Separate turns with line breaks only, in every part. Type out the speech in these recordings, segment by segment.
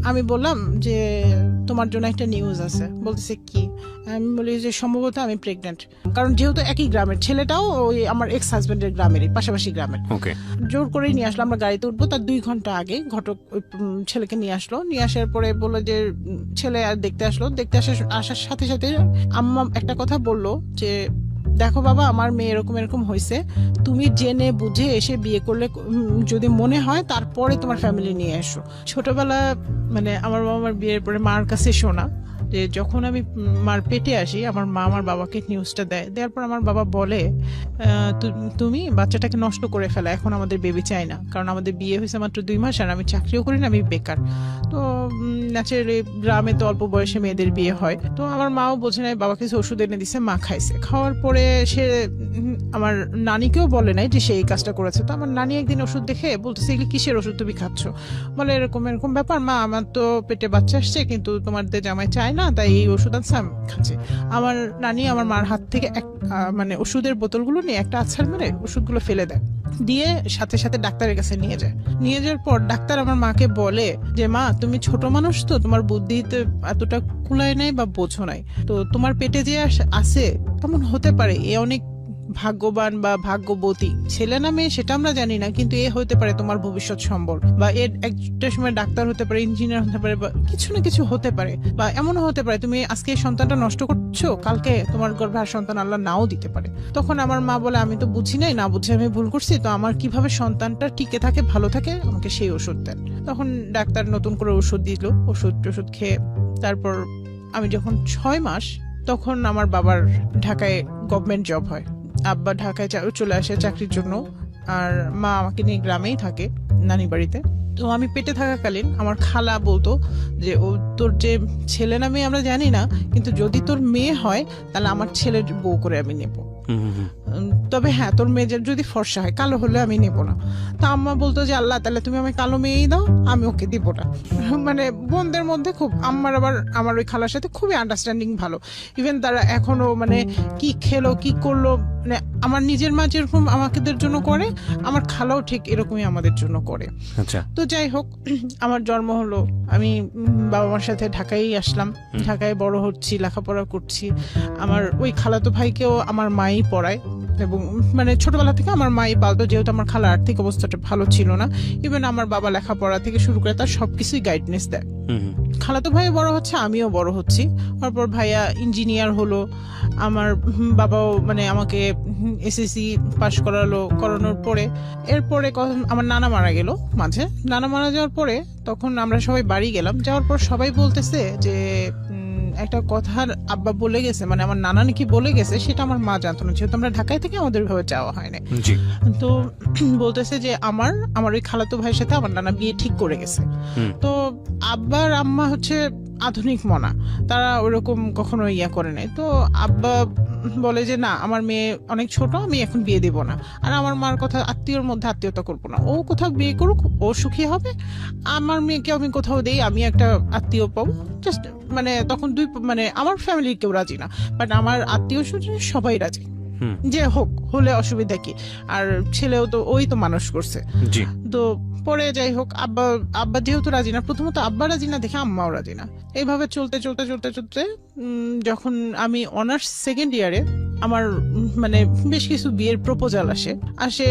আমি বললাম যে তোমার জন্য একটা নিউজ আছে। বলতেছে কি? আমি বলি যে সম্ভবত আমি প্রেগনেন্ট, কারণ যেহেতু একই গ্রামের, ছেলেটাও ওই আমার এক্স হাজবেন্ডের গ্রামেরই, পাশাপাশি গ্রামের।
ওকে,
জোর করেই নিয়ে আসলো, আমরা গাড়িতে উঠবো তার 2 ঘন্টা আগে ঘটক ওই ছেলেকে নিয়ে আসলো। নিয়ে আসার পরে বললো যে ছেলে আর দেখতে আসলো। দেখতে আসার সাথে সাথে আম্মা একটা কথা বললো যে দেখো বাবা, আমার মেয়ে এরকম এরকম হয়েছে, তুমি জেনে বুঝে এসে বিয়ে করলে যদি মনে হয় তারপরে তোমার ফ্যামিলি নিয়ে এসো। ছোটবেলা মানে আমার বাবার বিয়ের পরে মার কাছে শোনা যে যখন আমি মার পেটে আসি, আমার মা আমার বাবাকে নিউজটা দেওয়ার পর আমার বাবা বলে তুমি বাচ্চাটাকে নষ্ট করে ফেলা, এখন আমাদের বেবি চাই না, কারণ আমাদের বিয়ে হয়েছে মাত্র 2 মাস আর আমি চাকরিও করি না, আমি বেকার। তো ন্যাচারালি গ্রামে তো অল্প বয়সে মেয়েদের বিয়ে হয়। তো আমার মাও বোঝে নাই, বাবাকে ওষুধ এনে দিছে, মা খাইছে। খাওয়ার পরে সে আমার নানিকেও বলে নাই যে সে এই কাজটা করেছে। তো আমার নানি একদিন ওষুধ দেখে বলতেছে এগুলি কিসের ওষুধ তুমি খাচ্ছ? বলে এরকম এরকম ব্যাপার মা, আমার তো পেটে বাচ্চা আসছে কিন্তু তোমাদের জামাই চায় না, তাই এই ওষুধ আনছে আমি খাচ্ছি। আমার নানি আমার মার হাত থেকে মানে ওষুধের বোতলগুলো নিয়ে একটা আছাড় মেরে ওষুধগুলো ফেলে দেয়, দিয়ে সাথে সাথে ডাক্তারের কাছে নিয়ে যায়। নিয়ে যাওয়ার পর ডাক্তার আমার মাকে বলে যে মা, তুমি ছোট মানুষ তো, তোমার বুদ্ধিতে এতটা কুলায় নাই বা বোঝো নাই, তো তোমার পেটে যে আছে তেমন হতে পারে, এ অনেক ভাগ্যবান বা ভাগ্যবতী, ছেলে না মেয়ে সেটা আমরা জানি না, কিন্তু এ হতে পারে তোমার ভবিষ্যৎ সম্বল, বা এর একটা সময় ডাক্তার হতে পারে, ইঞ্জিনিয়ার হতে পারে, বা কিছু না কিছু হতে পারে, বা এমনও হতে পারে তুমি আজকে এই সন্তানটা নষ্ট করছো, কালকে তোমার গর্ভে আর সন্তান আল্লাহ নাও দিতে পারে। তখন আমার মা বলে আমি তো বুঝি নাই, না বুঝে আমি ভুল করছি, তো আমার কিভাবে সন্তানটা টিকে থাকে, ভালো থাকে, আমাকে সেই ওষুধ দেন। তখন ডাক্তার নতুন করে ওষুধ দিল, ওষুধ খেয়ে তারপর আমি যখন 6 মাস, তখন আমার বাবার ঢাকায় গভর্নমেন্ট জব হয়। আব্বা ঢাকায় চলে আসে চাকরির জন্য, আর মা আমাকে নিয়ে গ্রামেই থাকে নানি বাড়িতে। তো আমি পেটে থাকাকালীন আমার খালা বলতো যে ও তোর যে ছেলে না মেয়ে আমরা জানি না, কিন্তু যদি তোর মেয়ে হয় তাহলে আমার ছেলের বউ করে আমি নেব। তবে হ্যাঁ, তোর মেয়ে যদি ফর্সা হয়, কালো হলে আমি নেব না। তা আম্মা বলতো যে আল্লাহ, তাহলে তুমি আমি কালো মেয়েই দাও, আমি ওকে দিব না। মানে বোনদের মধ্যে খুব, আম্মার আবার আমার ওই খালার সাথে খুবই আন্ডারস্ট্যান্ডিং ভালো। ইভেন তারা এখনো মানে কি খেলো কি করলো, মানে আমার নিজের মা যেরকম আমাদের জন্য করে, আমার খালাও ঠিক এরকমই আমাদের জন্য করে।
আচ্ছা।
তো যাই হোক, আমার জন্ম হলো, আমি বাবা মার সাথে ঢাকায় আসলাম, ঢাকায় বড় হচ্ছি, লেখাপড়া করছি। আমার ওই খালাতো ভাইকেও আমার মাই পড়ায়, এবং মানে ছোটবেলা থেকে আমার মাই পালতো, যেহেতু আমার খালার আর্থিক অবস্থাটা ভালো ছিল না। ইভেন আমার বাবা লেখাপড়া থেকে শুরু করে তার সবকিছুই গাইডনেস দেয়। খালাতো ভাই বড় হচ্ছে, আমিও বড় হচ্ছি। তারপর ভাইয়া ইঞ্জিনিয়ার হলো, আমার বাবাও মানে আমাকে এসএসসি পাশ করানোর পরে, এরপরে আমার নানা মারা গেল মাঝে। নানা মারা যাওয়ার পরে তখন আমরা সবাই বাড়ি গেলাম। যাওয়ার পর সবাই বলতেছে যে একটা কথা আব্বা বলে গেছে, মানে আমার নানা নাকি বলে গেছে, সেটা আমার মা জানতো না, যেহেতু আমরা ঢাকায় থেকে আমাদের ভাবে যাওয়া হয় না। তো বলতেছে যে আমার ওই খালাতো ভাইয়ের সাথে আমার নানা বিয়ে ঠিক করে গেছে। তো আব্বার আম্মা হচ্ছে আধুনিক মনা, তারা ওরকম কখনো ইয়া করে নাই। তো আব্বা বলে যে না, আমার মেয়ে অনেক ছোট, আমি এখন বিয়ে দেব না। আর আমার মার কথা, আত্মীয়র মধ্যে আত্মীয়তা করবো না, ও কোথাও বিয়ে করুক, ও সুখী হবে, আমার মেয়েকে আমি কোথাও দেই, আমি একটা আত্মীয় পাবো। জাস্ট মানে তখন মানে আমার ফ্যামিলির কেউ রাজি না, বাট আমার আত্মীয় স্বজন সবাই রাজি, যে হোক, হলে অসুবিধা কি, আর ছেলেও তো ওই তো মানুষ করছে। তো পরে যাই হোক, আব্বা যেহেতু রাজি না, প্রথমত আব্বা রাজি না দেখে আম্মাও রাজি না। এইভাবে চলতে চলতে চলতে চলতে যখন আমি অনার্স সেকেন্ড ইয়ারে, আমার মানে বেশ কিছু বিয়ের প্রপোজাল আসে।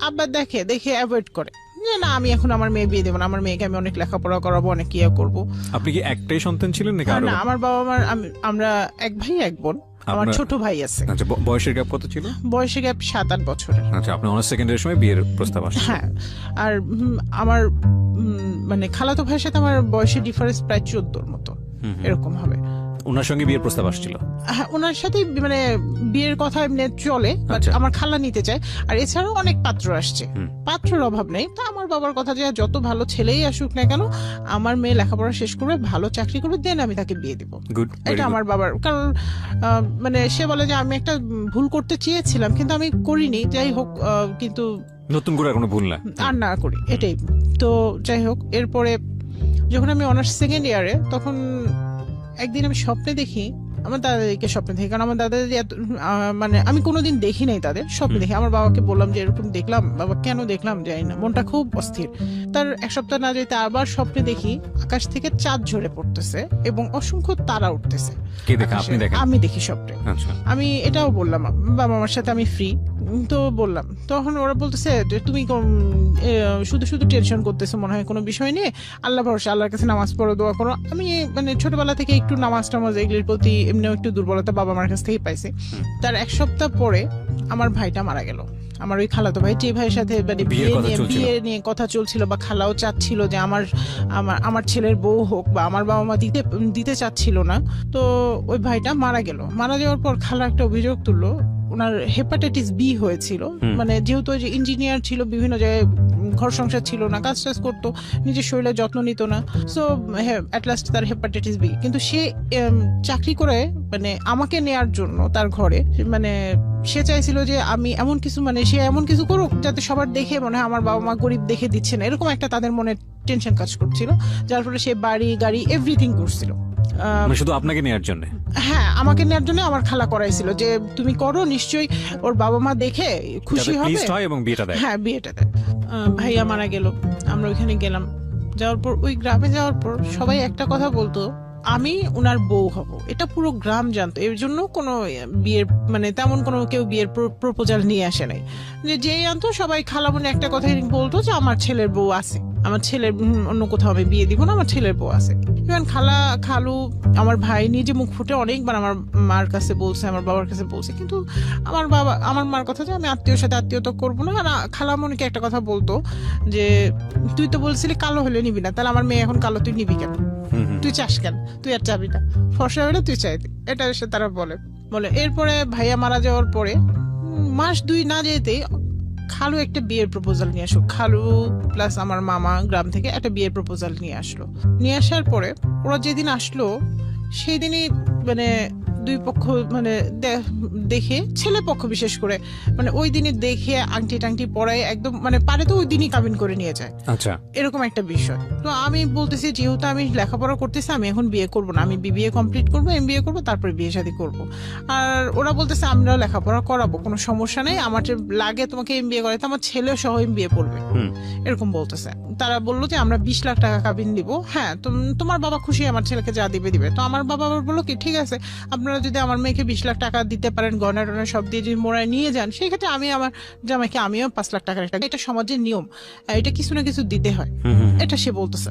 আব্বা দেখে অ্যাভয়েড করে, যে না, আমি এখন আমার মেয়ে বিয়ে দেবো না, আমার মেয়েকে আমি অনেক লেখাপড়া করাবো, অনেক ইয়ে করবো।
আপনি কি একটাই সন্তান ছিলেন নাকি?
না, আমার বাবা আমরা এক ভাই এক বোন। আমার ছোট ভাই আছে।
আচ্ছা, বয়সের গ্যাপ কত ছিল?
বয়সের গ্যাপ 7-8 বছরের।
আচ্ছা, আপনার অনার্স সেকেন্ড ইয়ারের সময় বিয়ের প্রস্তাব আসে?
হ্যাঁ। আর আমার মানে খালাতো ভাইয়ের সাথে আমার বয়সের ডিফারেন্স প্রায় 14 মতো এরকম হবে।
ওনার সঙ্গে বিয়ের প্রস্তাব আসছিল?
হ্যাঁ, ওনার সাথে মানে বিয়ের কথা এমনি চলে, আমার খালা নিতে চায়। আর এছাড়াও অনেক পাত্র আসছে, পাত্রের অভাব নেই। তা আমার বাবার কথা, যে যত ভালো ছেলেই আসুক না কেন, আমার মেয়ে লেখাপড়া শেষ করবে, ভালো চাকরি করবে, দেন আমি তাকে বিয়ে দিব। এটা আমার বাবার, কারণ মানে সে বলে যে আমি একটা ভুল করতে চেয়েছিলাম কিন্তু আমি করিনি, যাই হোক, কিন্তু
নতুন করে কোনো ভুল
আর না করি, এটাই। তো যাই হোক, এরপরে যখন আমি অনার্স সেকেন্ড ইয়ারে, তখন একদিন আমি স্বপ্নে দেখি, আমার দাদাদিকে স্বপ্নে দেখি, কারণ আমার দাদাদি মানে আমি কোনোদিন দেখি নাই তাদের, স্বপ্নে দেখি। আমার বাবাকে বললাম যে এরকম দেখলাম। বাবা কেন দেখলাম জানি না, মনটা খুব অস্থির। তার 1 সপ্তাহ না যেতে আবার স্বপ্নে দেখি আকাশ থেকে চাঁদ ঝরে পড়তেছে এবং অসংখ্য তারা উঠতেছে।
কে দেখে?
আকাশে।
আপনি দেখেন?
আমি দেখি সবটাই।
আচ্ছা।
আমি এটাও বললাম বাবা মার সাথে আমি ফ্রি, তো বললাম, তখন ওরা বলতেছে যে তুমি শুধু শুধু টেনশন করতেছো মনে হয় কোনো বিষয় নিয়ে, আল্লাহ ভরসা, আল্লাহর কাছে নামাজ পড়ো, দোয়া করো। আমি মানে ছোটবেলা থেকে একটু নামাজ টামাজ এগুলির প্রতি এমনিও একটু দুর্বলতা বাবা মার কাছ থেকেই পাইছি। তার এক সপ্তাহ পরে আমার ভাইটা মারা গেল। আমার ওই খালাতো ভাই, যে ভাইয়ের সাথে মানে বিয়ে নিয়ে কথা চলছিল বা খালাও চাচ্ছিল যে আমার ছেলের বউ হোক, বা আমার বাবা মা দিতে চাচ্ছিল না, তো ওই ভাইটা মারা গেল। মারা যাওয়ার পর খালা একটা অভিযোগ তুললো, ওনার হেপাটাইটিস বি হয়েছিল। মানে যেহেতু ওই যে ইঞ্জিনিয়ার ছিল, বিভিন্ন জায়গায় ঘর সংসার ছিল না, কাজ টাজ করতো, নিজের শরীরের যত্ন নিত না, সো অ্যাট লাস্ট তার হেপাটাইটিস বি। কিন্তু সে চাকরি করে মানে আমাকে নেয়ার জন্য তার ঘরে, মানে সে চাইছিল যে আমি এমন কিছু, মানে সে এমন কিছু করুক যাতে সবার দেখে মনে হয় আমার বাবা মা গরিব দেখে দিচ্ছে না, এরকম একটা তাদের মনে টেনশন কাজ করছিল, যার ফলে সে বাড়ি গাড়ি এভরিথিং করছিল
শুধু আপনাকে নেওয়ার জন্য।
হ্যাঁ, আমাকে নেওয়ার জন্য আমার খালা করাইছিল যে তুমি করো, নিশ্চয়ই ওর বাবা মা দেখে খুশি হবে
এবং বিয়েটা দেয়।
হ্যাঁ, বিয়েটা দেয়। ভাইয়া মারা গেল, আমরা ওইখানে গেলাম। যাওয়ার পর ওই গ্রামে যাওয়ার পর সবাই একটা কথা বলতো, আমি উনার বউ হব, এটা পুরো গ্রাম জানতো। এর জন্য কোনো বিয়ের মানে তেমন কোনো কেউ বিয়ের প্রপোজাল নিয়ে আসে নাই। যেই আনতো সবাই খালামনে একটা কথাই বলতো যে আমার ছেলের বউ আছে, আমার ছেলের অন্য কোথাও আমি বিয়ে দিব না, আমার ছেলের বউ আছে। ইভেন খালা খালু আমার ভাই নিজে মুখ ফুটে অনেকবার আমার মার কাছে বলছে, আমার বাবার কাছে বলছে, কিন্তু আমার মার কথা যে আমি আত্মীয়র সাথে আত্মীয়তা করবো না। আর খালামনিকে একটা কথা বলতো যে তুই তো বলছিলি কালো হলে নিবি না, তাহলে আমার মেয়ে এখন কালো, তুই নিবি কেন, তুই চাস কেন, তুই আর চাবি না, ফর্সা হলে তুই চাইবি, এটা এসে তারা বলে। এরপরে ভাইয়া মারা যাওয়ার পরে মাস 2 না যেতেই খালু একটা বিয়ের প্রপোজাল নিয়ে আসলো। খালু প্লাস আমার মামা গ্রাম থেকে একটা বিয়ের প্রপোজাল নিয়ে আসলো। নিয়ে আসার পরে ওরা যেদিন আসলো সেই দিনই মানে দুই পক্ষ মানে দেখে, ছেলে পক্ষ বিশেষ করে মানে ওই দিনই দেখে আংটি টাংটি পরায় একদম মানে পারে তো ওই দিনই কাবিন করে নিয়ে যায়।
আচ্ছা,
এরকম একটা বিষয়। তো আমি বলতেছি যেহেতু আমি লেখাপড়া করতেছি, আমি এখন বিয়ে করব না, আমি বিবিএ কমপ্লিট করবো, এমবিএ করবো, তারপরে বিয়ে শাদী করব। আর ওরা বলতেছে আমরাও লেখাপড়া করাবো, কোনো সমস্যা নেই, আমার যে লাগে তোমাকে এমবিএ করাইতে, আমার ছেলে সহ এমবিএ পড়বে, এরকম বলতেছে। তারা বললো যে আমরা 20 লাখ টাকা কাবিন দিব, হ্যাঁ তোমার বাবা খুশি, আমার ছেলেকে যা দিবে। তো আমার বাবা আবার বললো কি ঠিক আছে, আপনারা যদি আমার মেয়েকে 20 লাখ টাকা দিতে পারেন, গয়না টয়না সব দিয়ে যদি মোড়ায় নিয়ে যান, সেই ক্ষেত্রে আমি আমার জামাইকে আমিও 5 লাখ টাকার একটা, এটা সমাজের নিয়ম, এটা কিছু না কিছু দিতে হয়, এটা সে বলতেছে।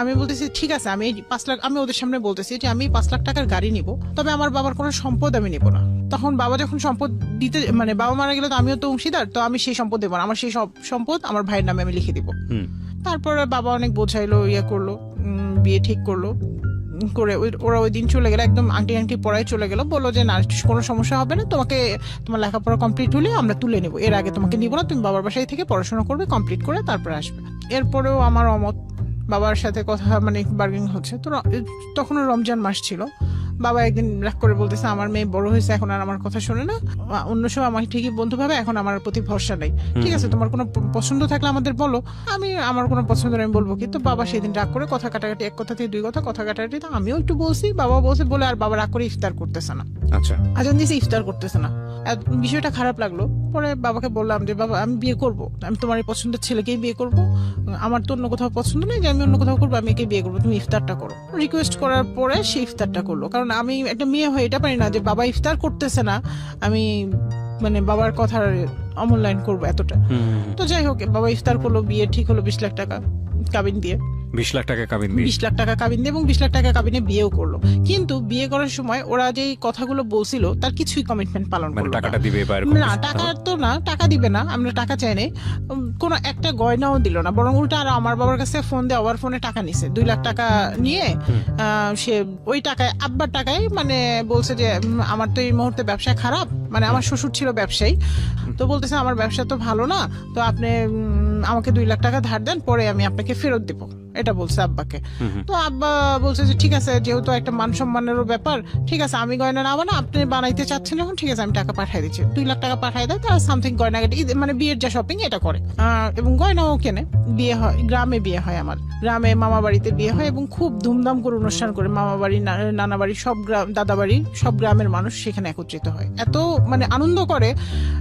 আমি বলতেছি ঠিক আছে, আমি 5 লাখ, আমি ওদের সামনে বলতেছি যে আমি 5 লাখ টাকার গাড়ি নিব, তবে আমার বাবার কোনো সম্পদ আমি নিব না। তখন বাবা যখন সম্পদ দিতে মানে বাবা মারা গেলে তো আমিও তো অংশীদার, তো আমি সেই সম্পদ দেবো না, আমার সেই সব সম্পদ আমার ভাইয়ের নামে আমি লিখে দিব। তারপরে বাবা অনেক বোঝাইলো, করলো, বিয়ে ঠিক করলো করে ওরা ওই দিন চলে গেল, একদম আংটি পড়ায় চলে গেল, বললো যে না কোনো সমস্যা হবে না, তোমাকে তোমার লেখাপড়া কমপ্লিট হলে আমরা তুলে নেবো, এর আগে তোমাকে নিবো না, তুমি বাবার বাসায় থেকে পড়াশোনা করবে, কমপ্লিট করে তারপরে আসবে। এরপরেও আমার অমত, বাবার সাথে কথা মানে বার্গেনিং হচ্ছে। তো তখনও রমজান মাস ছিল। বাবা একদিন রাগ করে বলতেছে আমার মেয়ে বড় হয়েছে, এখন আর আমার কথা শোনে না, অন্য সময় আমাকে ঠিকই বন্ধু ভাবে, এখন আমার প্রতি ভরসা নেই, ঠিক আছে তোমার কোনো পছন্দ থাকলে আমাদের বলো, আমি আমার কোনো পছন্দ আমি বলবো কি। তো বাবা সেদিন রাগ করে কথা কাটাকাটি, এক কথা থেকে 2 কথা কাটাকাটি, তো আমিও একটু বলছি, বাবা বলছে বলে, আর বাবা রাগ করে ইফতার করতেছে না,
আচ্ছা
আজান দিয়েছে ইফতার করতেছে না, বিষয়টা খারাপ লাগলো। পরে বাবাকে বললাম যে বাবা আমি বিয়ে করব, আমি তোমার এই পছন্দের ছেলেকেই বিয়ে করব, আমার তো অন্য কোথাও পছন্দ নেই যে আমি অন্য কোথাও করবো, আমি একে বিয়ে করবো, তুমি ইফতারটা করো। রিকোয়েস্ট করার পরে সে ইফতারটা করলো, কারণ আমি একটা মেয়ে হয়ে এটা পারি না যে বাবা ইফতার করতেছে না আমি মানে বাবার কথার অমূল্যায়ন করবো এতটা। তো যাই হোক, বাবা ইফতার করলো, বিয়ে ঠিক হলো, 20 লাখ টাকা কাবিন দিয়ে,
20 লাখ টাকা কাবিন দিয়ে,
20 লাখ টাকা কাবিন দিয়ে এবং 20 লাখ টাকা কাবিনে বিয়েও করলো। কিন্তু বিয়ে করার সময় ওরা যে কথাগুলো বলছিল তার কিছুই কমিটমেন্ট পালন করলো না।
টাকাটা দিবে
না, টাকা তো না, টাকা দিবে না, আমরা টাকা চাই নাই, কোনো একটা গয়নাও দিল না, বরং উল্টা আর আমার বাবার কাছে ফোন দিয়ে আবার ফোনে টাকা নিছে, 2 লাখ টাকা নিয়ে সে ওই টাকায় আব্বার টাকায় মানে বলছে যে আমার তো এই মুহূর্তে ব্যবসা খারাপ, মানে আমার শ্বশুর ছিল ব্যবসায়ী, তো বলতেছে আমার ব্যবসা তো ভালো না, তো আপনি আমাকে 2 লাখ টাকা ধার দেন, পরে আমি আপনাকে ফেরত দিব, এটা বলছে আব্বাকে। তো আব্বা বলছে যে ঠিক আছে, যেহেতু একটা মান সম্মানেরও ব্যাপার, ঠিক আছে আমি গয়না নেবো না, আপনি বানাইতে চাচ্ছেন যখন, ঠিক আছে আমি টাকা পাঠিয়ে দিচ্ছি। 2 লাখ টাকা পাঠিয়ে দেয়, তার সামথিং গয়নাগাটি মানে বিয়ের যা শপিং এটা করে, এবং গয়নাও কেনে। বিয়ে হয়, গ্রামে বিয়ে হয়, আমার গ্রামে মামা বাড়িতে বিয়ে হয়, এবং খুব ধুমধাম করে অনুষ্ঠান করে, মামা বাড়ি নানা বাড়ি সব গ্রাম, দাদা বাড়ি সব গ্রামের মানুষ সেখানে একত্রিত হয়, এত মানে আনন্দ করে,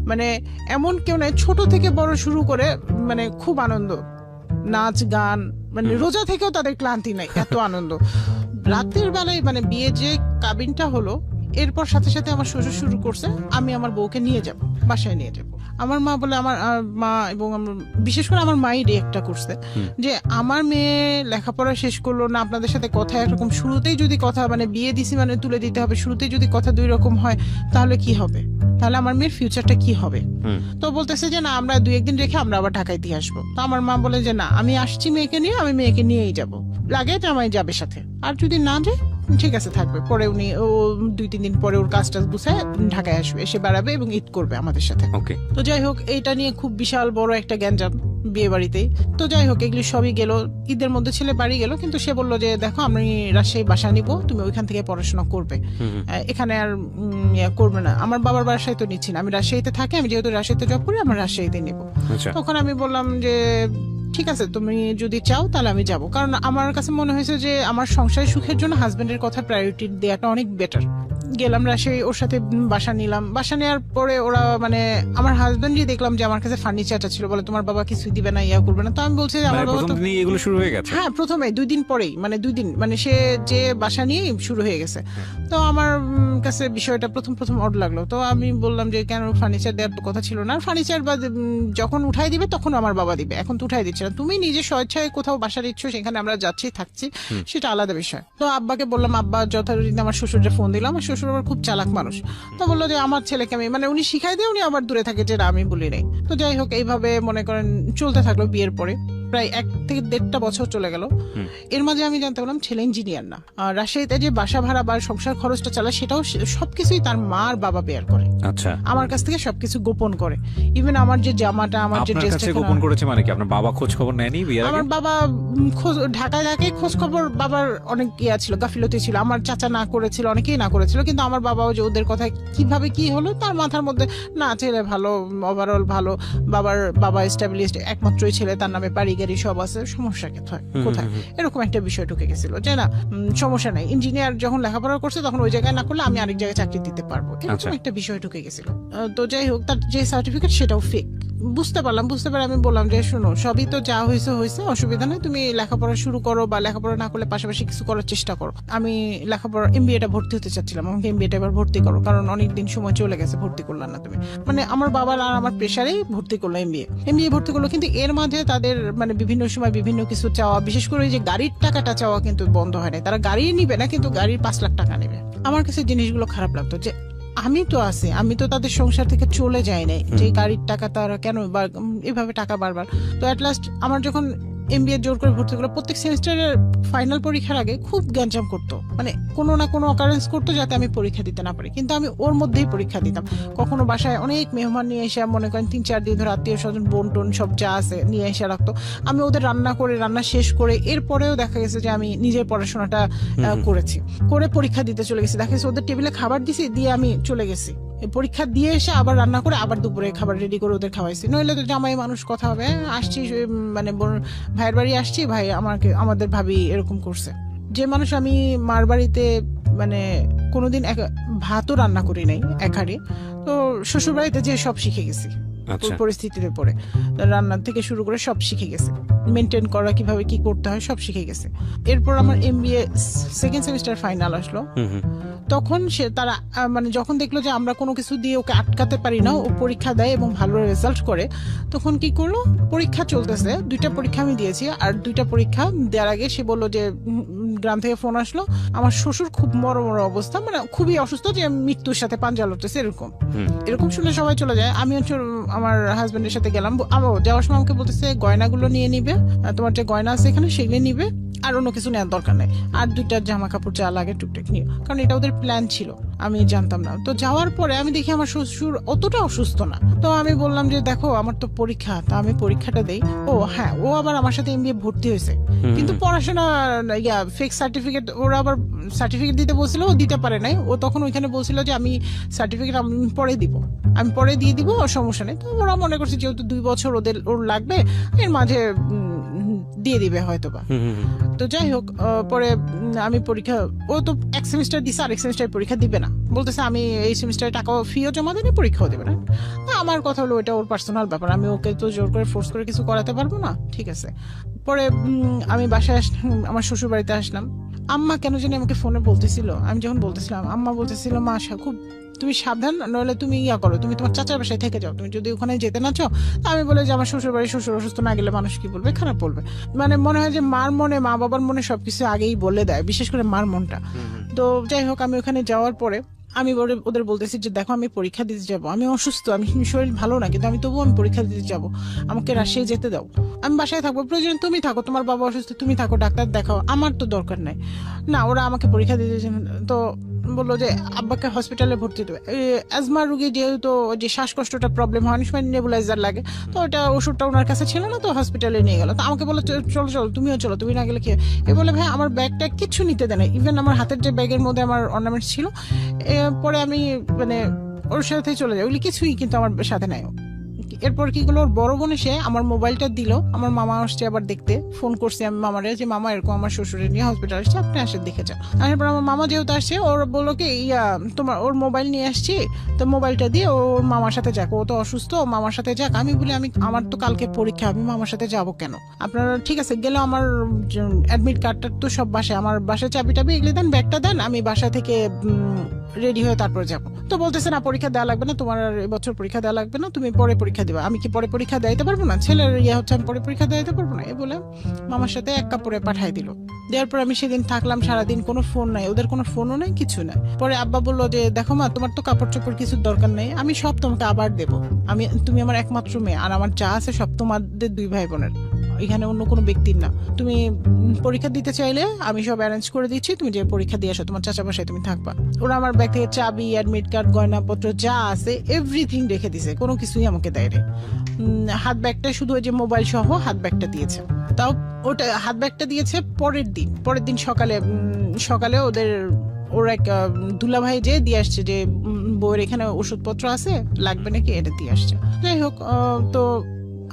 মানে এমন কেউ নেই ছোট থেকে বড় শুরু করে, মানে খুব আনন্দ, নাচ গান মানে রোজা থেকেও তাদের ক্লান্তি নাই, এত আনন্দ। রাতের বেলায় মানে বিয়ে যে কাবিনটা হলো, এরপর সাথে সাথে আমার শ্বশুর শুরু করছে আমি আমার বউকে নিয়ে যাব, বাসায় নিয়ে যাব। আমার মা বলে, আমার মা এবং বিশেষ করে আমার মাই রিয়েক্টটা করছে যে আমার মেয়ে লেখাপড়া শেষ করলো না, আপনাদের সাথে কথা একরকম, শুরুতেই যদি কথা মানে বিয়ে দিছি মানে তুলে দিতে হবে, শুরুতেই যদি কথা দুই রকম হয় তাহলে কি হবে, তাহলে আমার মেয়ের ফিউচারটা কি হবে। তো বলতেছে যে না, আমরা 2-1 দিন রেখে আমরা আবার ঢাকায় দিয়ে আসবো। তো আমার মা বলে যে না, আমি আসছি মেয়েকে নিয়ে, আমি মেয়েকে নিয়েই যাব, লাগে জামাই যাবে সাথে, আর যদি না যায় ঠিক আছে থাকবে। পরে উনি ও 2-3 দিন পরে ওর কাজটা গুছায় ঢাকায় আসবে, এসে বেড়াবে এবং ঈদ করবে আমাদের সাথে।
ওকে।
তো যাই হোক, এইটা নিয়ে খুব বিশাল বড় একটা গ্যাঞ্জাম বিয়ে বাড়িতেই। তো যাই হোক, এগুলি সবই গেল, ঈদের মধ্যে ছেলে বাড়ি গেল, কিন্তু সে বললো যে দেখো আমি রাজশাহী বাসা নিব, তুমি ওইখান থেকে পড়াশোনা করবে, এখানে আর করবে না। আমার বাবার বাসায় তো নিচ্ছি না, আমি রাজশাহীতে থাকি, আমি যেহেতু রাজশাহীতে জব করি, আমার রাজশাহীতে নিব। তখন আমি বললাম যে ঠিক আছে, তুমি যদি চাও তাহলে আমি যাব, কারণ আমার কাছে মনে হয়েছে যে আমার সংসারের সুখের জন্য হাজবেন্ডের কথা প্রায়োরিটি দেওয়াটা অনেক বেটার। গেলাম রাজশাহী, ওর সাথে বাসা নিলাম। বাসা নেওয়ার পরে ওরা মানে আমার হাজবেন্ডই দেখলাম যে আমার কাছে ফার্নিচারটা ছিল, বলে তোমার বাবা কিছুই দিবে না, ইয়া করবে না। তো আমি বলছি আমার বাবা তো
এগুলো শুরু হয়ে গেছে।
হ্যাঁ, প্রথমে 2 দিন পরেই, মানে 2 দিন মানে সে যে বাসা নিয়েই শুরু হয়ে গেছে। তো আমার কাছে বিষয়টা প্রথম অড লাগলো। তো আমি বললাম যে কেন, ফার্নিচার দেওয়ার তো কথা ছিল না, ফার্নিচার বা যখন উঠাই দিবে তখন আমার বাবা দিবে, এখন তো উঠাই দিচ্ছে না, তুমি নিজে স্বেচ্ছায় কোথাও বাসা দিচ্ছ, সেখানে আমরা যাচ্ছি থাকছি, সেটা আলাদা বিষয়। তো আব্বাকে বললাম, আব্বা যথারীতি আমার শ্বশুরকে ফোন দিলাম, আমার শ্বশুর আবার খুব চালাক মানুষ। তো বললো যে আমার ছেলেকে আমি মানে উনি শিখাই দিয়ে উনি আবার দূরে থাকে, যেটা আমি বলি নাই। তো যাই হোক, এইভাবে মনে করেন চলতে থাকলো। বিয়ের পরে প্রায় 1 থেকে 1.5 বছর চলে গেল। এর মাঝে আমি জানতে পারলাম ছেলে ইঞ্জিনিয়ার না। রাজশাহীতে যে বাসা ভাড়া বা সংসার খরচটা চালায় সেটাও সবকিছুই তার মা আর বাবা বেয়ার করে।
আচ্ছা,
আমার কাছ থেকে সবকিছু গোপন করে। ইভেন আমার যে জামাটা, আমার যে ড্রেসটা
গোপন করেছে মানে কি? আপনার বাবা খোঁজ খবর নেয়নি বিয়ের আগে?
আমার বাবা ঢাকায় থাকে, খোঁজ খবর বাবার অনেক ইয়া ছিল, গাফিলতি ছিল। আমার চাচা না করেছিল, অনেকেই না করেছিল, কিন্তু আমার বাবাও যে ওদের কথা কিভাবে কি হলো তার মাথার মধ্যে না, ছেলে ভালো, ওভারঅল ভালো, বাবা এস্টাবলিশড, একমাত্রই ছেলে, তার নামে বাড়ি গাড়ি সব আছে, সমস্যা কোথায়, এরকম একটা বিষয় ঢুকে গেছিল যে না সমস্যা নাই, ইঞ্জিনিয়ার যখন লেখাপড়া করছে তখন ওই জায়গায় না করলে আমি আরেক জায়গায় চাকরি দিতে পারবো, এরকম একটা বিষয় ঢুকে গেছিল। তো যাই হোক, তার যে সার্টিফিকেট সেটাও ফেক। বুঝতে পারে আমি বললাম যে শোনো, সবই তো যা হয়েছে অসুবিধা নেই, তুমি লেখাপড়া শুরু করো, বা লেখাপড়া না করলে পাশাপাশি কিছু করার চেষ্টা করো। আমি লেখাপড়া MBA-টা ভর্তি হতে চাচ্ছিলাম, আমাকে MBA-টা এবার ভর্তি করো, কারণ অনেকদিন সময় চলে গেছে, ভর্তি করলাম না তুমি। মানে আমার বাবার আর আমার প্রেশারেই ভর্তি করলো MBA ভর্তি করলো। কিন্তু এর মাঝে তাদের মানে বিভিন্ন সময় বিভিন্ন কিছু চাওয়া, বিশেষ করে যে গাড়ির টাকাটা চাওয়া কিন্তু বন্ধ হয় না। তারা গাড়ি নিবে না, কিন্তু গাড়ির 5 লাখ টাকা নেবে। আমার কাছে জিনিসগুলো খারাপ লাগতো যে আমি তো আছি, আমি তো তাদের সংসার থেকে চলে যাই নাই, যে গাড়ির টাকা তারা কেন এভাবে টাকা বারবার। তো অ্যাট লাস্ট আমার যখন MBA জোর করে ভর্তি করলো, প্রত্যেক সেমিস্টারের ফাইনাল পরীক্ষার আগে খুব গ্যাঞ্জাম করতো, মানে কোনো না কোনো অকারেন্স করতো যাতে আমি পরীক্ষা দিতে না পারি। কিন্তু আমি ওর মধ্যেই পরীক্ষা দিতাম। কখনো বাসায় অনেক মেহমান নিয়ে এসে, মনে করেন 3-4 দিন ধরে আত্মীয় স্বজন বোন টোন সব যা আছে নিয়ে এসে রাখতো, আমি ওদের রান্না শেষ করে এরপরেও দেখা গেছে যে আমি নিজের পড়াশোনাটা করে পরীক্ষা দিতে চলে গেছি। দেখা গেছে ওদের টেবিলে খাবার দিছি, দিয়ে আমি চলে গেছি, পরীক্ষা দিয়ে এসে আবার রান্না করে আবার দুপুরে খাবার রেডি করে ওদের খাওয়াইছি। নইলে তো জামাই মানুষ কথা হবে, আসছি মানে ভাইয়ের বাড়ি আসছি, ভাই আমাদের ভাবি এরকম করছে। যে মানুষ আমি মার বাড়িতে মানে কোনোদিন ভাতও রান্না করি নাই একারে, তো শ্বশুর বাড়িতে যে সব শিখে গেছি পরিস্থিতিতে পড়ে, রান্না থেকে শুরু করে সব শিখে গেছে, মেনটেন করা কিভাবে কি করতে হয় সব শিখে গেছে। এরপর আমার MBA সেকেন্ড সেমিস্টার ফাইনাল আসলো, তখন তারা মানে যখন দেখলো যে আমরা কোনো কিছু দিয়ে ওকে আটকাতে পারি না, ও পরীক্ষা দেয় এবং ভালো রেজাল্ট করে, তখন কি করলো, পরীক্ষা চলতেছে, 2টা পরীক্ষা আমি দিয়েছি, আর 2টা পরীক্ষা দেওয়ার আগে সে বললো যে গ্রাম থেকে ফোন আসলো, আমার শ্বশুর খুব মরমর অবস্থা, মানে খুবই অসুস্থ, যে মৃত্যুর সাথে পাঞ্জা লড়তেছে, এরকম শুনে সবাই চলে যায়। আমি হচ্ছে আমার হাজবেন্ডের সাথে গেলাম, যাওয়ার সময় আমাকে বলতেছে গয়নাগুলো নিয়ে নিবে, তোমার যে গয়না আছে এখানে সেগুলো নিবে, আর অন্য কিছু নেওয়ার দরকার নেই, আর 2টা জামা কাপড় যা লাগে টুকটাক নিও, কারণ এটা ওদের প্ল্যান ছিল, আমি জানতাম না। তো যাওয়ার পরে আমি দেখি আমার শ্বশুর অতটা অসুস্থ না। তো আমি বললাম যে দেখো আমার তো পরীক্ষা, তা আমি পরীক্ষাটা দেই। ও হ্যাঁ, ও আবার আমার সাথে MBA ভর্তি হয়েছে, কিন্তু পড়াশোনা ফেক সার্টিফিকেট, ওরা আবার সার্টিফিকেট দিতে বলছিল, ও দিতে পারে নাই। ও তখন ওইখানে বলছিল যে আমি সার্টিফিকেট আমি পরে দিয়ে দিব, সমস্যা নেই। তো ওরা মনে করছে যেহেতু 2 বছর ওর লাগবে, এর মাঝে দিয়ে দিবে হয়তো বা। তো যাই হোক, পরে আমি পরীক্ষা, ও তো 1 সেমিস্টার দিছে, আরেক সেমিস্টার পরীক্ষা দিবে না, বলতেছে আমি এই সেমিস্টারে টাকাও ফিও জমা দেবে, পরীক্ষাও দেবে না। আমার কথা হলো ওটা ওর পার্সোনাল ব্যাপার, আমি ওকে তো জোর করে ফোর্স করে কিছু করাতে পারবো না, ঠিক আছে। পরে আমি বাসায় আমার শ্বশুর বাড়িতে আসলাম। আম্মা কেন জানি আমাকে ফোনে বলতেছিল, আমি যখন বলতেছিলাম আম্মা বলতেছিল মা খুব তুমি সাবধান, নইলে তুমি করো, তুমি তোমার চাচার বাসায় থেকে যাও, তুমি যদি ওখানে যেতে না চাও। আমি বলে যে আমার শ্বশুর বাড়ি, শ্বশুর অসুস্থ, না গেলে মানুষ কি বলবে, খারাপ বলবে। মানে মনে হয় যে মার মনে, মা বাবার মনে সবকিছু আগেই বলে দেয়, বিশেষ করে মার মনটা। তো যাই হোক, আমি ওখানে যাওয়ার পরে আমি ওদের বলতেছি যে দেখো আমি পরীক্ষা দিতে যাব, আমি অসুস্থ, আমি শরীর ভালো না, কিন্তু আমি তবুও আমি পরীক্ষা দিতে যাব, আমাকে রাজশাহী যেতে দাও, আমি বাসায় থাকবো, প্রয়োজন তুমি থাকো, তোমার বাবা অসুস্থ তুমি থাকো, ডাক্তার দেখাও, আমার তো দরকার নাই। না, ওরা আমাকে পরীক্ষা দিতে তো বললো যে আব্বাকে হসপিটালে ভর্তি দেবে। অ্যাজমা রুগী যেহেতু যে শ্বাসকষ্টটা প্রবলেম হয়, অনেক সময় নেবুলাইজার লাগে, তো ওটা ওষুধটা ওনার কাছে ছিল না, তো হসপিটালে নিয়ে গেল। তো আমাকে বললো চলো চলো তুমিও চলো, তুমি না গেলে কি। এ বলে ভাই আমার ব্যাগটা কিচ্ছু নিতে দেয় না, ইভেন আমার হাতের যে ব্যাগের মধ্যে আমার অর্নামেন্টস ছিল, পরে আমি মানে ওর সাথে চলে যাই, ওগুলি কিছুই কিন্তু আমার সাথে নাই। এরপর কি করলো, ওর বড় বোন এসে আমার মোবাইলটা দিল, আমার মামা আসছে আবার দেখতে, ফোন করছি আমি মামারে যে মামা এরকম আমার শ্বশুরের নিয়ে হসপিটাল আসছে, আপনি আসে দেখে যান। তারপর আমার মামা যেহেতু আসছে, ওর বললো কি তোমার ওর মোবাইল নিয়ে আসছি, তো মোবাইলটা দিয়ে ওর মামার সাথে যাক, ও তো অসুস্থ, মামার সাথে যাক। আমি বলি আমি আমার তো কালকে পরীক্ষা, আমি মামার সাথে যাব কেন, আপনারা ঠিক আছে গেলে আমার অ্যাডমিট কার্ডটা তো সব বাসায়, আমার বাসায় চাবি টাবি এগুলি দেন, ব্যাগটা দেন, আমি বাসা থেকে রেডি হয়ে তারপর যাবো। তো বলতেছে না পরীক্ষা দেওয়া লাগবে না, তোমার এবছর পরীক্ষা দেওয়া লাগবে না, তুমি পরে পরীক্ষা দিবা। আমি কি পরে পরীক্ষা দিতে পারবো না, ছেলের হচ্ছে আমি পরে পরীক্ষা দিতে পারবো না, এ বলে মামার সাথে এক কাপড়ে পাঠাই দিল। দেওয়ার পর আমি সেদিন থাকলাম সারাদিন, কোনো ফোন নাই, ওদের কোনো ফোনও নাই, কিছু নাই। পরে আব্বা বললো যে দেখো মা, তোমার তো কাপড় চোপড় কিছুর দরকার নেই, আমি সব তোমাকে আবার দেবো, তুমি আমার একমাত্র মেয়ে, আর আমার যা আছে সব তোমাদের দুই ভাই বোনের, এখানে অন্য কোনো ব্যক্তির না। তুমি পরীক্ষা দিতে চাইলে আমি সব অ্যারেঞ্জ করে দিচ্ছি, তুমি যে পরীক্ষা দিয়ে আসো, তোমার চাচা বাসায় তুমি থাকবা। ওরা আমার ব্যাগ থেকে চাবি, অ্যাডমিট কার্ড, গয়নাপত্র যা আছে এভরিথিং রেখে দিছে, কোনো কিছুই আমাকে দেয় রে। হাত ব্যাগটা শুধু ওই যে মোবাইল সহ হাত ব্যাগটা দিয়েছে, তাও ওটা হাত ব্যাগটা দিয়েছে পরের দিন সকালে ওর এক দুলাভাই যে দিয়ে আসছে যে বউয়ের এখানে ওষুধপত্র আছে লাগবে নাকি, এটা দিয়ে আসছে। যাই হোক, তো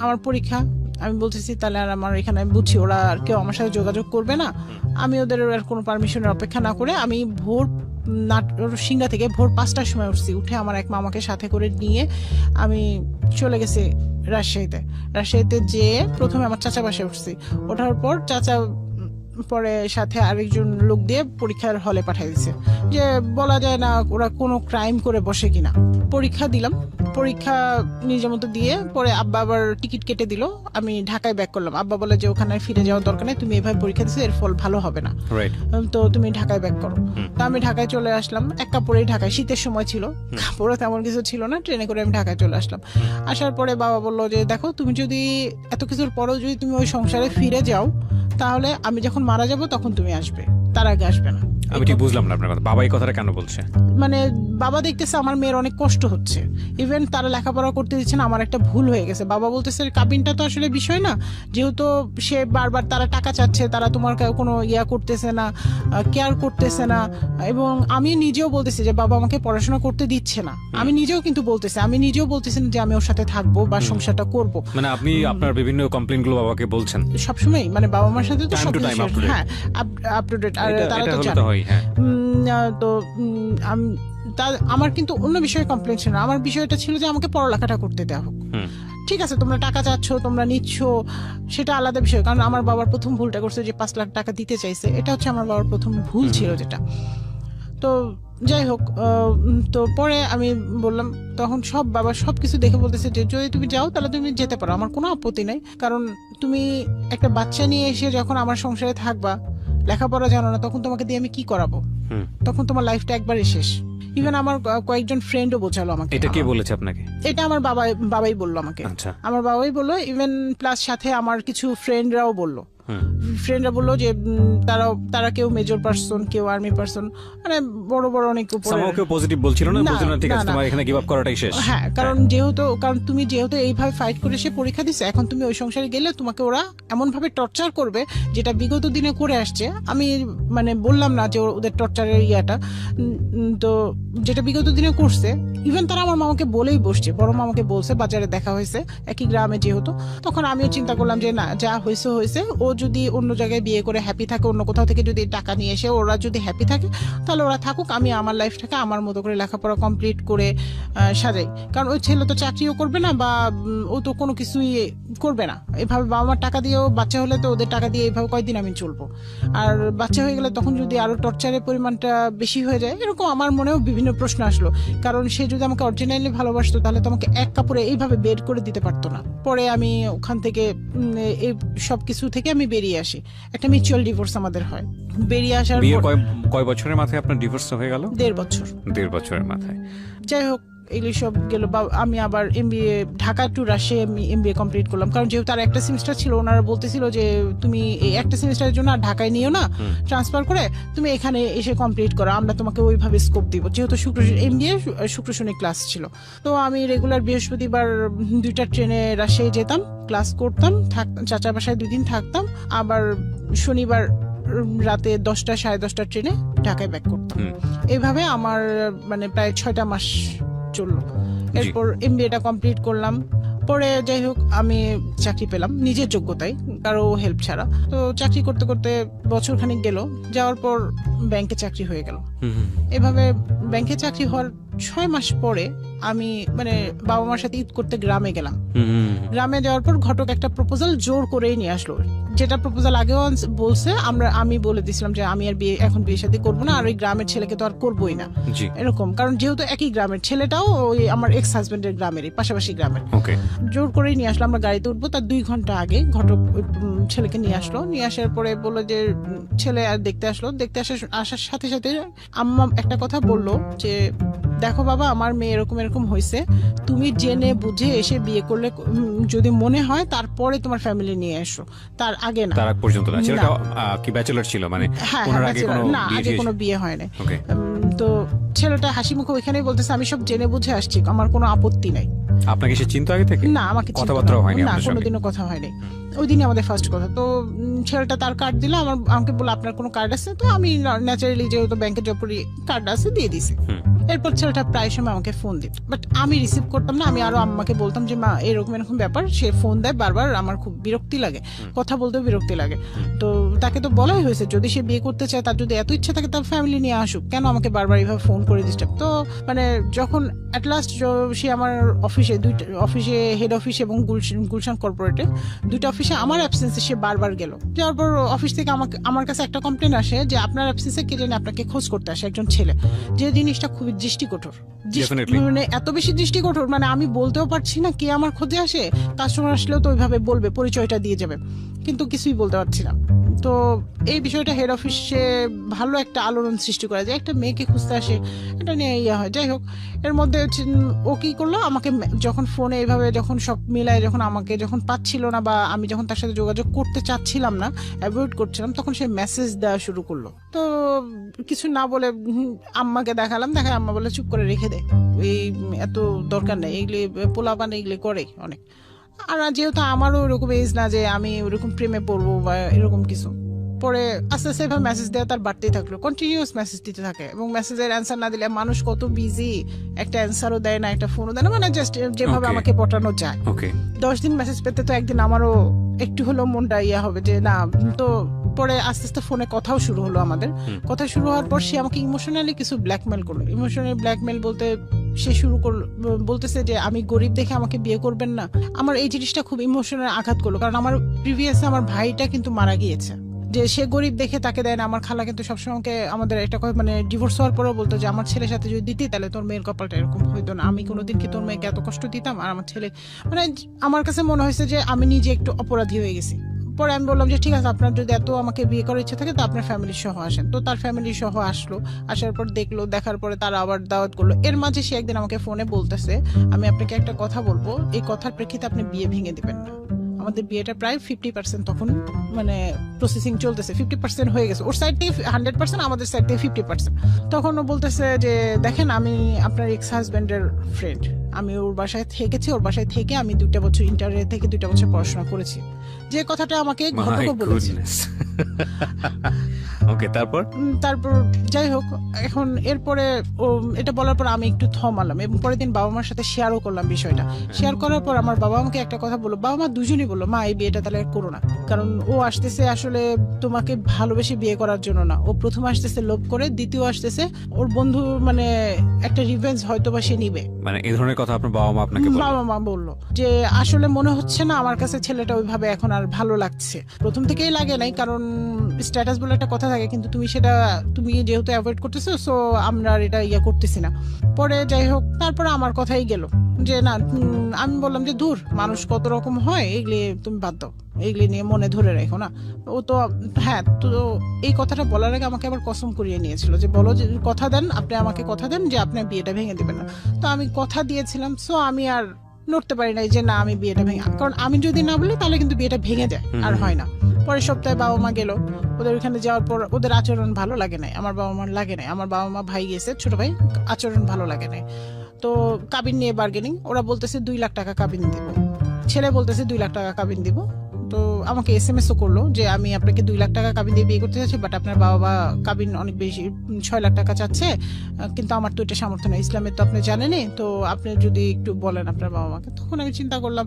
আমার পরীক্ষা, আমি বলতেছি তাহলে আর আমার এখানে, আমি বুঝছি ওরা আর কেউ আমার সাথে যোগাযোগ করবে না, আমি ওদের আর কোনো পারমিশনের অপেক্ষা না করে আমি সিংড়া থেকে ভোর 5টার সময় উঠছি, উঠে আমার এক মামাকে সাথে করে নিয়ে আমি চলে গেছি রাজশাহীতে যেয়ে প্রথমে আমার চাচা বাসায় উঠছি, ওঠার পর চাচা পরে সাথে আরেকজন লোক দিয়ে পরীক্ষার হলে পাঠিয়ে দিচ্ছে, যে বলা যায় না ওরা কোনো ক্রাইম করে বসে কিনা। পরীক্ষা দিলাম, পরীক্ষা নিজের মতো দিয়ে পরে আব্বা আবার টিকিট কেটে দিল, আমি ঢাকায় ব্যাক করলাম। আব্বা বলে যে ওখানে ফিরে যাওয়ার দরকার নেই, তুমি এভাবে পরীক্ষা দিচ্ছ, এর ফল ভালো হবে না, তো তুমি ঢাকায় ব্যাক করো। তা আমি ঢাকায় চলে আসলাম, এক কাপড়েই ঢাকায়, শীতের সময় ছিল, কাপড়ও তেমন কিছু ছিল না, ট্রেনে করে আমি ঢাকায় চলে আসলাম। আসার পরে বাবা বললো যে দেখো তুমি যদি এত কিছুর পরেও যদি তুমি ওই সংসারে ফিরে যাও, তাহলে আমি যখন মারা যাব তখন তুমি আসবে, তার আগে আসবে না।
আমি ঠিক বুঝলাম না আপনার কথা, বাবা এই কথাটা কেন বলছে?
মানে বাবা দেখতেছে আমার মেয়ের অনেক কষ্ট হচ্ছে, ইভেন তারা লেখাপড়া করতে দিচ্ছে না, আমার একটা ভুল হয়ে গেছে। বাবা বলতেছে কাবিনটা তো আসলে বিষয় না, যেহেতু সে বারবার তারা টাকা চাচ্ছে, তারা তোমার কোনো করতেছে না, কেয়ার করতেছে না। এবং আমি নিজেও বলতেছি যে বাবা আমাকে পড়াশোনা করতে দিচ্ছে না, আমি নিজেও বলতেছি না যে আমি ওর সাথে থাকবো বা সংসারটা করব।
মানে আপনি আপনার বিভিন্ন কমপ্লেইন গুলো বাবাকে বলছেন
সবসময়, মানে বাবা মার সাথে তো সব হ্যাঁ আপ টু ডেট, আর তারা তো জানে। তো আমার কিন্তু অন্য বিষয়ে কমপ্লেন ছিল না, আমার বিষয়টা ছিল যে আমাকে পড়ালেখাটা করতে দেওয়া হোক। ঠিক আছে, তোমরা টাকা চাচ্ছ, তোমরা নিচ্ছ, সেটা আলাদা বিষয়, কারণ আমার বাবার প্রথম ভুলটা করছে যে 5 লাখ টাকা দিতে চাইছে, এটা হচ্ছে আমার বাবার প্রথম ভুল ছিল যেটা। তো যাই হোক, তো পরে আমি বললাম, তখন বাবা সবকিছু দেখে বলতেছে যে যদি তুমি যাও তাহলে তুমি যেতে পারো, আমার কোনো আপত্তি নাই, কারণ তুমি একটা বাচ্চা নিয়ে এসে যখন আমার সংসারে থাকবা, লেখাপড়া জানো না, তখন তোমাকে দিয়ে আমি কি করাবো, তখন তোমার লাইফটা একবারই শেষ। ইভেন আমার কয়েকজন ফ্রেন্ডও বোঝালো আমাকে।
এটা কে বলেছে আপনাকে?
এটা আমার বাবাই বললো আমাকে। আমার বাবাই বললো, ইভেন প্লাস সাথে আমার কিছু ফ্রেন্ডরাও বললো যে তারা কেউ মেজর পারসন, কেউ আর্মি পারসন, মানে বড় বড় অনেক উপরে।
কেউ পজিটিভ বলছিল না, বলছিল না ঠিক আছে তোমার এখানে গিভ আপ করাটাই শেষ।
হ্যাঁ, কারণ তুমি যেহেতু এইভাবে ফাইট করে সে পরীক্ষা দিছে, এখন তুমি ওই সংসারে গেলে তোমাকে ওরা এমন ভাবে টর্চার করবে যেটা বিগত দিনে করে আসছে। আমি মানে বললাম না যে ওদের টর্চারের তো যেটা বিগত দিনে করছে, ইভেন তারা আমার মামাকে বলেই বসছে, বড় মামাকে বলছে, বাজারে দেখা হয়েছে একই গ্রামে যেহেতু। তখন আমিও চিন্তা করলাম যে না, যা হয়েছে হয়েছে, ও যদি অন্য জায়গায় বিয়ে করে হ্যাপি থাকে, অন্য কোথাও থেকে যদি টাকা নিয়ে এসে ওরা যদি হ্যাপি থাকে তাহলে ওরা থাকুক, আমি আমার লাইফটাকে আমার মতো করে লেখাপড়া কমপ্লিট করে সাজাই। কারণ ওই ছেলে তো চাকরিও করবে না বা ও তো কোনো কিছুই করবে না। এভাবে বাবা মার টাকা দিয়েও, বাচ্চা হলে তো ওদের টাকা দিয়ে এইভাবে কয়দিন আমি চলবো, আর বাচ্চা হয়ে গেলে তখন যদি আরো টর্চারের পরিমাণটা বেশি হয়ে যায়, এরকম আমার মনেও বিভিন্ন প্রশ্ন আসলো। কারণ সে যদি আমাকে অরিজিনালি ভালোবাসতো তাহলে তো আমাকে এক কাপড়ে এইভাবে বের করে দিতে পারতো না। পরে আমি ওখান থেকে এই সব কিছু থেকে আমি বেরিয়ে আসি, একটা মিউচুয়াল ডিভোর্স আমাদের হয়। বেরিয়ে আসার
বিয়ের কয় বছরের মাথায় আপনার ডিভোর্স হয়ে গেল?
1.5 বছর।
1.5 বছরের মাথায়।
যাই হোক, এগুলি সব গেল। আমি আবার এমবিএ, ঢাকা টু রাশিয়া আমি এমবিএ কমপ্লিট করলাম। কারণ যেহেতু তার একটা সেমিস্টার ছিল, ওনারা বলতেছিল যে তুমি এই একটা সেমিস্টারের জন্য আর ঢাকায় নিও না, ট্রান্সফার করে তুমি এখানে এসে কমপ্লিট করো, আমরা তোমাকে ওইভাবে স্কোপ দিব। যেহেতু এমবিএ শুক্র শনি ক্লাস ছিল, তো আমি রেগুলার বৃহস্পতিবার 2টা ট্রেনে রাশিয়ায় যেতাম, ক্লাস করতাম, চাচা বাসায় 2 দিন থাকতাম, আবার শনিবার রাতে 10টা সাড়ে 10টা ট্রেনে ঢাকায় ব্যাক করতাম। এইভাবে আমার মানে প্রায় 6টা মাস চললো। এরপর এমবিএটা কমপ্লিট করলাম। পরে যাই হোক আমি চাকরি পেলাম নিজের যোগ্যতায়, কারো হেল্প ছাড়া। তো চাকরি করতে করতে বছর খানিক গেল, যাওয়ার পর ব্যাংকে চাকরি হয়ে গেল। এভাবে ব্যাংকে চাকরি হওয়ার 6 মাস পরে আমি মানে বাবা মার সাথে ঈদ করতে গ্রামে গেলাম। গ্রামে যাওয়ার পর ঘটক একটা প্রপোজাল জোর করেই নিয়ে আসলো, যেটা প্রপোজাল আগেও বলছে। আমি বলে দিছিলাম যে আমি আর এখন বিয়ে শাদী করবো না, আর ওই গ্রামের ছেলেকে তো আর করবোই না এরকম। কারণ যেহেতু একই গ্রামের, ছেলেটাও ওই আমার এক্স হাজবেন্ডের গ্রামেরই, পাশাপাশি গ্রামের। জোর করেই নিয়ে আসলো। আমরা গাড়িতে উঠবো তার 2 ঘন্টা আগে ঘটক ছেলেকে নিয়ে আসলো। নিয়ে আসার পরে বললো যে ছেলে আর দেখতে আসলো। দেখতে আসার সাথে সাথে আম্মা একটা কথা বললো যে দেখো বাবা, আমার মেয়ে এরকম এরকম হয়েছে, তুমি জেনে বুঝে এসে বিয়ে করলে যদি মনে হয় তারপরে তোমার ফ্যামিলি নিয়ে এসো, তার আগে না।
তার আগ পর্যন্ত না। ছেলেটা কি ব্যাচেলর ছিল? মানে ওনার আগে কোনো
বিয়ে হয় না। তো ছেলেটা হাসি মুখে ওইখানেই বলতেছে আমি সব জেনে বুঝে আসছি, আমার কোনো আপত্তি নাই।
আপনাকে সে চিন্তা আগে থেকে?
না, আমাকে
কথাবার্তা হয়নি,
না, কোনোদিনও কথা হয়নি। ওই দিনই আমাদের ফার্স্ট কথা। তো ছেলেটা তার কার্ড দিল, আমাকে বললো আপনার কোনো কার্ড আছে? তো আমি ন্যাচারালি যেহেতু ব্যাংকে জব করি কার্ড আছে দিয়ে দিছি। এরপর ছেলেটা প্রায় সময় আমাকে ফোন দিত, বাট আমি রিসিভ করতাম না। আমি আরো আম্মাকে বলতাম যে মা এরকম এরকম ব্যাপার, সে ফোন দেয় বারবার, আমার খুব বিরক্তি লাগে, কথা বলতেও বিরক্তি লাগে। তো তাকে তো বলাই হয়েছে যদি সে বিয়ে করতে চায়, তার যদি এত ইচ্ছা থাকে তার ফ্যামিলি নিয়ে আসুক, কেন আমাকে বারবার এইভাবে ফোন করে ডিস্টার্ব। তো মানে যখন অ্যাট লাস্ট সে আমার অফিসে হেড অফিস এবং গুলশান কর্পোরেটে 2টা অফিসে আমার অ্যাবসেন্সে সে বারবার গেল। যাওয়ার পর অফিস থেকে আমার কাছে একটা কমপ্লেন আসে যে আপনার অ্যাবসেন্সে কে জানি আপনাকে খোঁজ করতে আসে একজন ছেলে। যে জিনিসটা খুবই দৃষ্টিকঠোর, মানে এত বেশি দৃষ্টিকঠোর, মানে আমি বলতেও পারছি না কে আমার খোঁজে আসে। কাস্টমার আসলেও তো ওইভাবে বলবে, পরিচয়টা দিয়ে যাবে, কিন্তু কিছুই বলতে পারছি না। তো এই বিষয়টা হেড অফিসে ভালো একটা আলোড়ন সৃষ্টি করে যে একটা মেয়েকে খুঁজতে আসে, এটা নিয়ে ইয়ে হয়। যাই হোক, এর মধ্যে ও কি করলো, আমাকে যখন ফোনে এইভাবে যখন সব মিলায়, যখন আমাকে যখন পাচ্ছিল না বা আমি যখন তার সাথে যোগাযোগ করতে চাচ্ছিলাম না, অ্যাভয়েড করছিলাম, তখন সে মেসেজ দেওয়া শুরু করলো। তো কিছু না বলে আম্মাকে দেখালাম, আম্মা বলে চুপ করে রেখে দেয়, এই এত দরকার নেই, এগুলি পোলাপান এগুলি করে অনেক। আর যেহেতু আমারও ওরকম এজ না যে আমি ওরকম প্রেমে পড়বো বা এরকম কিছু। পরে আস্তে আস্তে এভাবে মেসেজ দেওয়া তার বাড়তেই থাকলো, কন্টিনিউয়াস মেসেজ দিতে থাকে, এবং মেসেজের অ্যান্সার না দিলে মানুষ কত বিজি, একটা অ্যান্সারও দেয় না, একটা ফোনও দেয় না, মানে জাস্ট যেভাবে আমাকে পটানো যায়। 10 দিন মেসেজ পেতে তো একদিন আমারও একটু হলেও মনটা ইয়া হবে যে না। তো পরে আস্তে আস্তে ফোনে কথাও শুরু হলো আমাদের। কথা শুরু হওয়ার পর সে আমাকে ইমোশনালি কিছু ব্ল্যাকমেল করলো। ইমোশনালি ব্ল্যাকমেল বলতে সে শুরু করলো, বলতেছে যে আমি গরিব দেখে আমাকে বিয়ে করবেন না। আমার এই জিনিসটা খুব ইমোশনাল আঘাত করলো, কারণ আমার প্রিভিয়াসে আমার ভাইটা কিন্তু মারা গিয়েছে, যে সে গরিব দেখে তাকে দেয় না। আমার খালা কিন্তু সবসময় আমাদের একটা মানে ডিভোর্স হওয়ার পরেও বলতো যে আমার ছেলের সাথে যদি দিতি তাহলে তোর মেয়ের কপালটা এরকম হইতো না। আমি কোনোদিন কি তোর মেয়েকে এত কষ্ট দিতাম? আর আমার ছেলে, মানে আমার কাছে মনে হয়েছে যে আমি নিজে একটু অপরাধী হয়ে গেছি। পরে আমি বললাম যে ঠিক আছে, আপনার যদি এত আমাকে বিয়ে করার ইচ্ছা থাকে তো আপনার ফ্যামিলি সহ আসেন। তো তার ফ্যামিলি সহ আসলো, আসার পর দেখলো, দেখার পরে তারা আবার দাওয়াত করলো। এর মাঝে সে একদিন আমাকে ফোনে বলতেছে আমি আপনাকে একটা কথা বলবো, এই কথার প্রেক্ষিতে আপনি বিয়ে ভেঙে দিবেন না। আমাদের বিয়েটা প্রায় 50% তখন মানে প্রসেসিং চলতেছে, 50% হয়ে গেছে ওর সাইড থেকে, 100% আমাদের সাইড থেকে 50%। তখন ও বলতেছে যে দেখেন আমি আপনার এক্স হাজব্যান্ডের ফ্রেন্ড, আমি ওর বাসায় থেকেছি, ওর বাসায় থেকে আমি 2টা বছর ইন্টারে থেকে 2টা বছর পড়াশোনা করেছি। যে কথাটা আমাকে ঘটক বলেছে।
ওকে, তারপর
তারপর যাই হোক, এখন এরপরে ও এটা বলার পর আমি একটু থমালাম এবং পরের দিন বাবা মার সাথে শেয়ারও করলাম বিষয়টা। শেয়ার করার পর আমার বাবা আমাকে একটা কথা বললো, বাবা মা দুজনেই বললো, মা এই বিয়েটা তাহলে আর করো না, কারণ ও আসতেছে আসলে তোমাকে ভালোবেসে বিয়ে করার জন্য না, ও প্রথম আসতেছে লোভ করে, দ্বিতীয় আসতেছে ওর বন্ধু মানে একটা রিভেঞ্জ হয়তো বা সে নিবে।
মানে এই ধরনের কথা আপনার বাবা মা আপনাকে বললো?
বাবা মা বললো যে আসলে মনে হচ্ছে না আমার কাছে ছেলেটা ওইভাবে এখন আর ভালো লাগছে। প্রথম থেকেই লাগে নাই, কারণ স্ট্যাটাস বলে একটা কথা থাকে, কিন্তু তুমি যেহেতু অ্যাভয়েড করতেছো, সো আমরা আর এটা ইয়ে করতেছি না। পরে যাই হোক, তারপরে আমার কথাই গেল যে না, আমি বললাম যে দূর, মানুষ কত রকম হয়, এগুলি তুমি বাদ দাও, এগুলি নিয়ে মনে ধরে রেখো না। ও তো হ্যাঁ, তো এই কথাটা বলার আগে আমাকে আবার কসম করিয়ে নিয়েছিল যে বলো যে কথা দেন, আপনি আমাকে কথা দেন যে আপনি বিয়েটা ভেঙে দিবেন না। তো আমি কথা দিয়েছিলাম, সো আমি আর নড়তে পারি নাই যে না আমি বিয়েটা ভেঙে, কারণ আমি যদি না বলি তাহলে কিন্তু বিয়েটা ভেঙে যায়, আর হয় না। পরের সপ্তাহে বাবা মা গেল, ওদের ওইখানে যাওয়ার পর ওদের আচরণ ভালো লাগে নাই, আমার বাবা মার লাগে নাই। আমার বাবা মা ভাই গেছে, ছোট ভাই, আচরণ ভালো লাগে নাই। তো কাবিন নিয়ে বার্গেনিং, ওরা বলতেছে 2 লাখ টাকা কাবিন দিব, ছেলে বলতেছে 2 লাখ টাকা কাবিন দিব। তো আমাকে SMS-ও করলো যে আমি আপনাকে 2 লাখ টাকা কাবিন দিয়ে বিয়ে করতে চাচ্ছি, বাট আপনার বাবা কাবিন অনেক বেশি 6 লাখ টাকা চাচ্ছে, কিন্তু আমার তো এটা সামর্থ্য নেই, ইসলামের তো আপনি জানেনই, তো আপনি যদি একটু বলেন আপনার বাবা মাকে। তখন আমি চিন্তা করলাম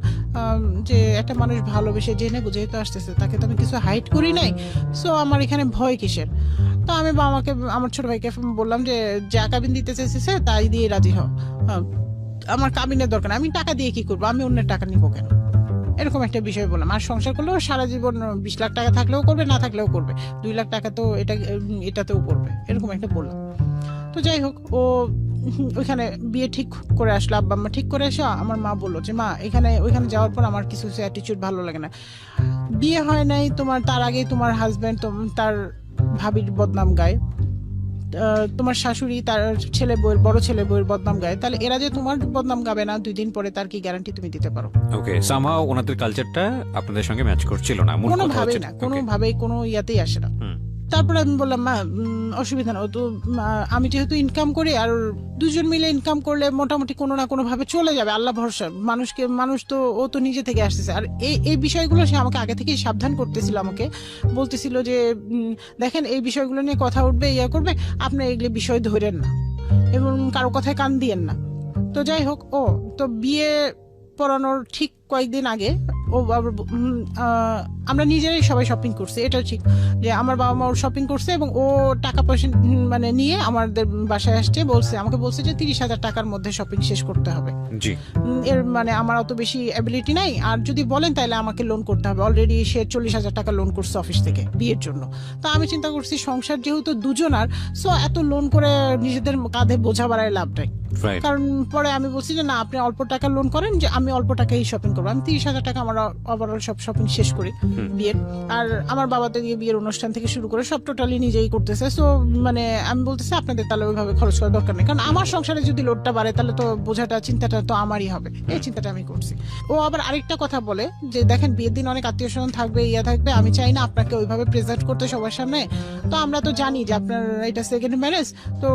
যে একটা মানুষ ভালোবেসে জেনে বুঝে তো আসতেছে, তাকে তো আমি কিছু হাইড করি নাই, সো আমার এখানে ভয় কিসের। তো আমি বাবা মাকে, আমার ছোট ভাইকে বললাম যে যা কাবিন দিতে চাইছে তাই দিয়ে রাজি হও, আমার কাবিনের দরকার, আমি টাকা দিয়ে কি করবো, আমি অন্যের টাকা নিবো কেন, এরকম একটা বিষয় বললাম। আর সংসার করলেও সারা জীবন 20 লাখ টাকা থাকলেও করবে, না থাকলেও করবে, 2 লাখ টাকা তো এটাতেও করবে, এরকম একটা বললাম। তো যাই হোক, ও ওইখানে বিয়ে ঠিক করে আসলো, আব্বা আম্মা ঠিক করে এসে আমার মা বললো যে মা ওইখানে যাওয়ার পর আমার কিছু অ্যাটিটিউড ভালো লাগে না, বিয়ে হয় নাই তোমার, তার আগে তোমার হাজবেন্ড তার ভাবির বদনাম গায়, তোমার শাশুড়ি তার বড় ছেলে বউয়ের বদনাম গায়, তাহলে এরা যে তোমার বদনাম গাবে না 2 দিন পরে, তার কি গ্যারান্টি তুমি দিতে পারো?
ওকে, সামহাও ওনাদের কালচারটা আপনাদের সঙ্গে ম্যাচ করছিল না,
কোনোভাবেই না, কোনোভাবেই কোনো ইয়াতেই আসে না। তারপরে আমি বললাম মা অসুবিধা না, ও তো আমি যেহেতু ইনকাম করি, আর দুজন মিলে ইনকাম করলে মোটামুটি কোনো না কোনো ভাবে চলে যাবে, আল্লাহ ভরসা, মানুষ তো ও তো নিজে থেকে আসতেছে। আর এই বিষয়গুলো সে আমাকে আগে থেকেই সাবধান করতেছিল, আমাকে বলতেছিল যে দেখেন এই বিষয়গুলো নিয়ে কথা উঠবে, ইয়া করবে, আপনি এগুলো বিষয় ধরেন না এবং কারো কথায় কান দিয়েন না। তো যাই হোক, তো বিয়ে পড়ানোর ঠিক কয়েকদিন আগে আমরা নিজেরাই সবাই শপিং করছি, এটা ঠিক যে আমার বাবা মা শপিং করছে এবং ও টাকা পয়সা মানে নিয়ে আমাদের বাসায় আসছে, আমাকে বলছে যে 30,000 টাকার মধ্যে শপিং শেষ করতে হবে। এর মানে আমার অত বেশি অ্যাবিলিটি নাই, আর যদি বলেন তাহলে আমাকে লোন করতে হবে, অলরেডি সে 40,000 টাকা লোন করছে অফিস থেকে বিয়ের জন্য। তা আমি চিন্তা করছি সংসার যেহেতু দুজনার, সো এত লোন করে নিজেদের কাঁধে বোঝা বাড়ায় লাভ নাই, কারণ পরে আমি বলছি যে না আপনি অল্প টাকা লোন করেন, যে আমি অল্প টাকাই শপিং করবো, আমি 30,000 টাকা আমার ওভারঅল সব শপিং শেষ করি বিয়ের। আর আমার বাবাতে দিয়ে বিয়ের অনুষ্ঠান থেকে শুরু করে সব টোটালি নিজেই করতেছে, সো মানে আমি বলতেছি আপনাদের তাহলে ওইভাবে খরচ করার দরকার নেই, কারণ আমার সংসারে যদি লোডটা বাড়ে তাহলে তো বোঝাটা চিন্তাটা তো আমারই হবে, এই চিন্তাটা আমি করছি। ও আবার আরেকটা কথা বলে যে দেখেন বিয়ের দিন অনেক আত্মীয় স্বজন থাকবে, থাকবে, আমি চাই না আপনাকে ওইভাবে প্রেজেন্ট করতে সবার সামনে, তো আমরা তো জানি যে আপনার এটা সেকেন্ড ম্যারেজ, তো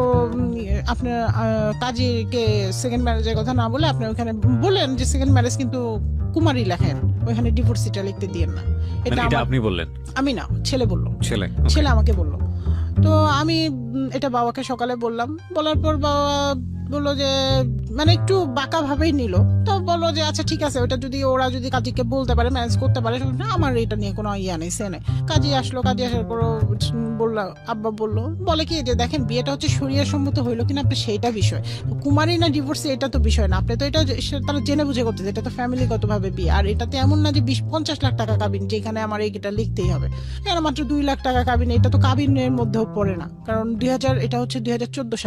আপনার কাজীকে সেকেন্ড ম্যারেজের কথা না বলে আপনি ওইখানে বলেন যে সেকেন্ড ম্যারেজ, কিন্তু কুমারী লেখেন, ওইখানে ডিভোর্সিটা লিখতে দিয়েন না। এটা
আপনি বললেন?
আমি না, ছেলে বললো,
ছেলে
আমাকে বললো। তো আমি এটা বাবাকে সকালে বললাম, বলার পর বাবা বললো যে মানে একটু বাঁকা ভাবেই নিল, তো বললো যে আচ্ছা ঠিক আছে, ওটা যদি ওরা যদি কাজীকে বলতে পারে, ম্যানেজ করতে পারে, আমার এটা নিয়ে কোনো ইয়া নেই, সে নেই। কাজী আসলো, কাজী আসার পর আব্বা বলে কি যে দেখেন বিয়েটা হচ্ছে শরীয়ত সম্মত হইলো কিনা আপনি সেইটা বিষয়, কুমারী না ডিভোর্সি এটা তো বিষয় না, আপনি তো এটা তারা জেনে বুঝে করতেছে, এটা তো ফ্যামিলিগত ভাবে বিয়ে, আর এটাতে এমন না যে 20-50 লাখ টাকা কাবিন, যেখানে আমার এইটা লিখতেই হবে, মাত্র 2 লাখ টাকা কাবিন, এটা তো কাবিনের মধ্যেও পড়ে না, কারণ এটা হচ্ছে 2014 সালে,